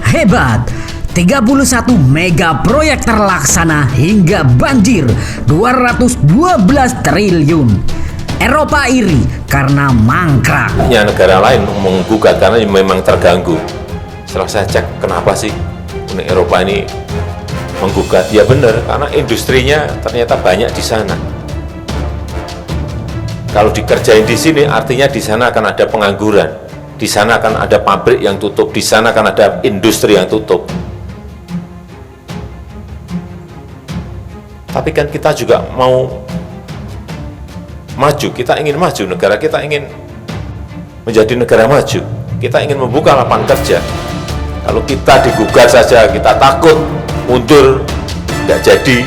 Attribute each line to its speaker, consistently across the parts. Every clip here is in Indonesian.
Speaker 1: hebat. 31 mega proyek terlaksana hingga banjir 212 triliun. Eropa iri karena mangkrak.
Speaker 2: Negara lain menggugat karena memang terganggu. Setelah saya cek, kenapa sih Uni Eropa ini menggugat? Ya benar, karena industrinya ternyata banyak di sana. Kalau dikerjain di sini, artinya di sana akan ada pengangguran. Di sana akan ada pabrik yang tutup, di sana akan ada industri yang tutup. Tapi kan kita juga mau maju, kita ingin maju, negara kita ingin menjadi negara maju. Kita ingin membuka lapangan kerja. Kalau kita digugat saja, kita takut, mundur, nggak jadi,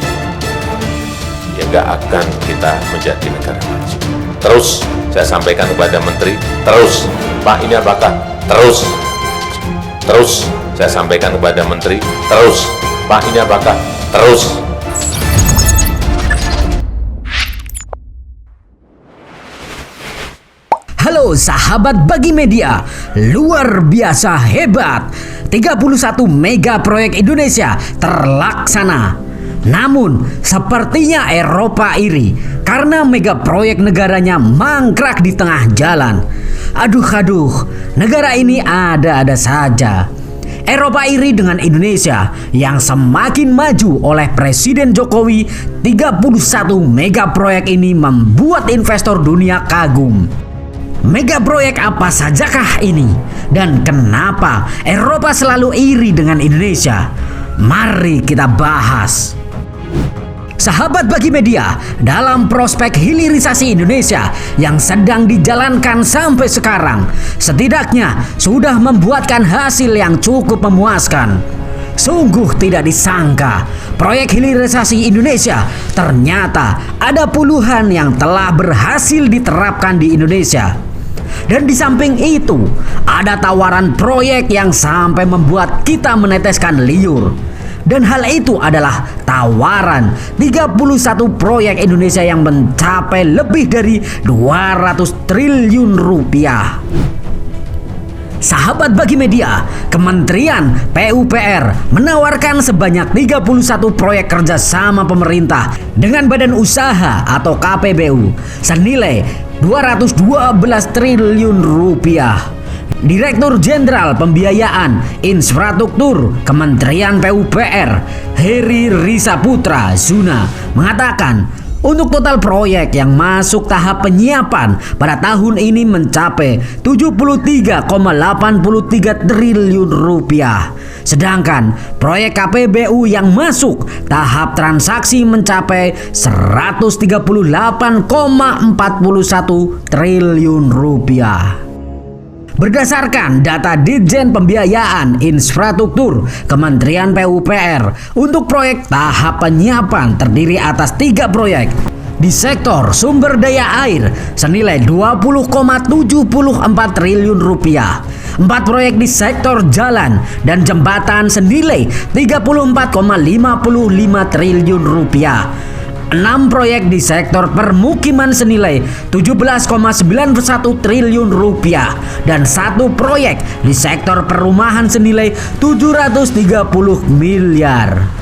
Speaker 2: ya nggak akan kita menjadi negara maju. Terus saya sampaikan kepada Menteri, terus, Pak ini apakah? Terus saya sampaikan kepada Menteri, terus, Pak ini apakah? Terus.
Speaker 1: Halo sahabat Bagi Media, luar biasa hebat. 31 mega proyek Indonesia terlaksana. Namun sepertinya Eropa iri karena mega proyek negaranya mangkrak di tengah jalan. Aduh, negara ini ada-ada saja. Eropa iri dengan Indonesia yang semakin maju oleh Presiden Jokowi. 31 mega proyek ini membuat investor dunia kagum. Mega proyek apa sajakah ini? Dan kenapa Eropa selalu iri dengan Indonesia? Mari kita bahas. Sahabat Bagi Media, dalam prospek hilirisasi Indonesia yang sedang dijalankan sampai sekarang, setidaknya sudah membuatkan hasil yang cukup memuaskan. Sungguh tidak disangka, proyek hilirisasi Indonesia ternyata ada puluhan yang telah berhasil diterapkan di Indonesia. Dan di samping itu, ada tawaran proyek yang sampai membuat kita meneteskan liur. Dan hal itu adalah tawaran 31 proyek Indonesia yang mencapai lebih dari 200 triliun rupiah. Sahabat Bagi Media, Kementerian PUPR menawarkan sebanyak 31 proyek kerjasama pemerintah dengan badan usaha atau KPBU senilai 212 triliun rupiah. Direktur Jenderal Pembiayaan Infrastruktur Kementerian PUPR Heri Risaputra Zuna mengatakan, untuk total proyek yang masuk tahap penyiapan pada tahun ini mencapai 73,83 triliun rupiah. Sedangkan proyek KPBU yang masuk tahap transaksi mencapai 138,41 triliun rupiah. Berdasarkan data Ditjen Pembiayaan Infrastruktur Kementerian PUPR, untuk proyek tahap penyiapan terdiri atas 3 proyek di sektor sumber daya air senilai 20,74 triliun rupiah, 4 proyek di sektor jalan dan jembatan senilai 34,55 triliun rupiah, 6 proyek di sektor permukiman senilai 17,91 triliun rupiah, dan 1 proyek di sektor perumahan senilai 730 miliar.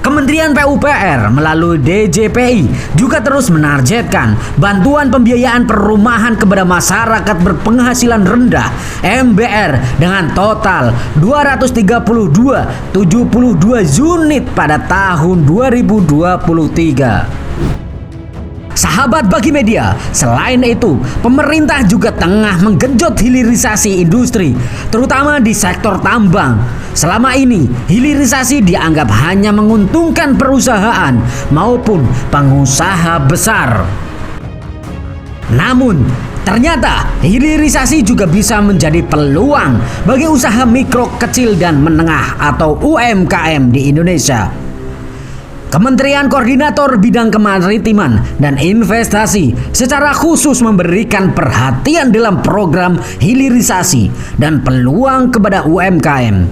Speaker 1: Kementerian PUPR melalui DJPI juga terus menargetkan bantuan pembiayaan perumahan kepada masyarakat berpenghasilan rendah (MBR) dengan total 232,72 unit pada tahun 2023. Sahabat Bagi Media, selain itu, pemerintah juga tengah menggenjot hilirisasi industri, terutama di sektor tambang. Selama ini, hilirisasi dianggap hanya menguntungkan perusahaan maupun pengusaha besar. Namun, ternyata hilirisasi juga bisa menjadi peluang bagi usaha mikro, kecil, dan menengah atau UMKM di Indonesia. Kementerian Koordinator Bidang Kemaritiman dan Investasi secara khusus memberikan perhatian dalam program hilirisasi dan peluang kepada UMKM.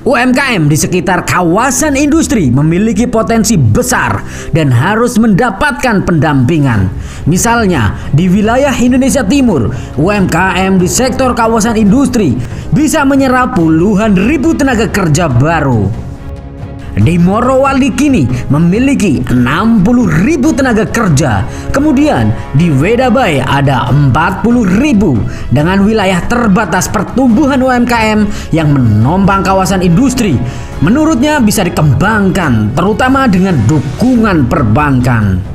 Speaker 1: UMKM di sekitar kawasan industri memiliki potensi besar dan harus mendapatkan pendampingan. Misalnya, di wilayah Indonesia Timur, UMKM di sektor kawasan industri bisa menyerap puluhan ribu tenaga kerja baru. Di Morowali kini memiliki 60.000 tenaga kerja. Kemudian di Wedabai ada 40.000. Dengan wilayah terbatas pertumbuhan UMKM yang menopang kawasan industri, menurutnya bisa dikembangkan terutama dengan dukungan perbankan.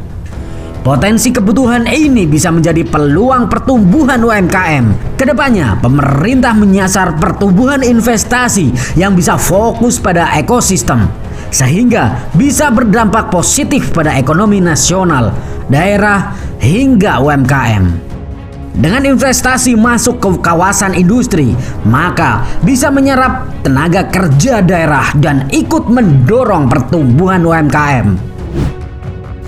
Speaker 1: Potensi kebutuhan ini bisa menjadi peluang pertumbuhan UMKM. Kedepannya, pemerintah menyasar pertumbuhan investasi yang bisa fokus pada ekosistem, sehingga bisa berdampak positif pada ekonomi nasional, daerah, hingga UMKM. Dengan investasi masuk ke kawasan industri, maka bisa menyerap tenaga kerja daerah dan ikut mendorong pertumbuhan UMKM.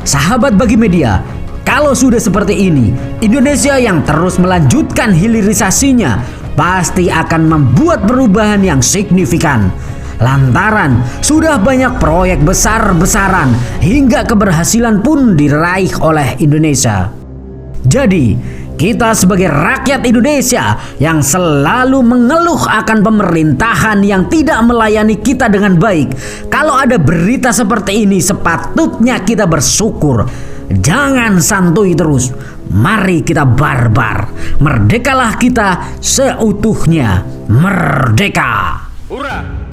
Speaker 1: Sahabat Bagi Media, kalau sudah seperti ini, Indonesia yang terus melanjutkan hilirisasinya pasti akan membuat perubahan yang signifikan. Lantaran sudah banyak proyek besar-besaran hingga keberhasilan pun diraih oleh Indonesia. Jadi, kita sebagai rakyat Indonesia yang selalu mengeluh akan pemerintahan yang tidak melayani kita dengan baik, kalau ada berita seperti ini sepatutnya kita bersyukur. Jangan santuy terus. Mari kita barbar. Merdekalah kita seutuhnya. Merdeka.
Speaker 2: Hurra!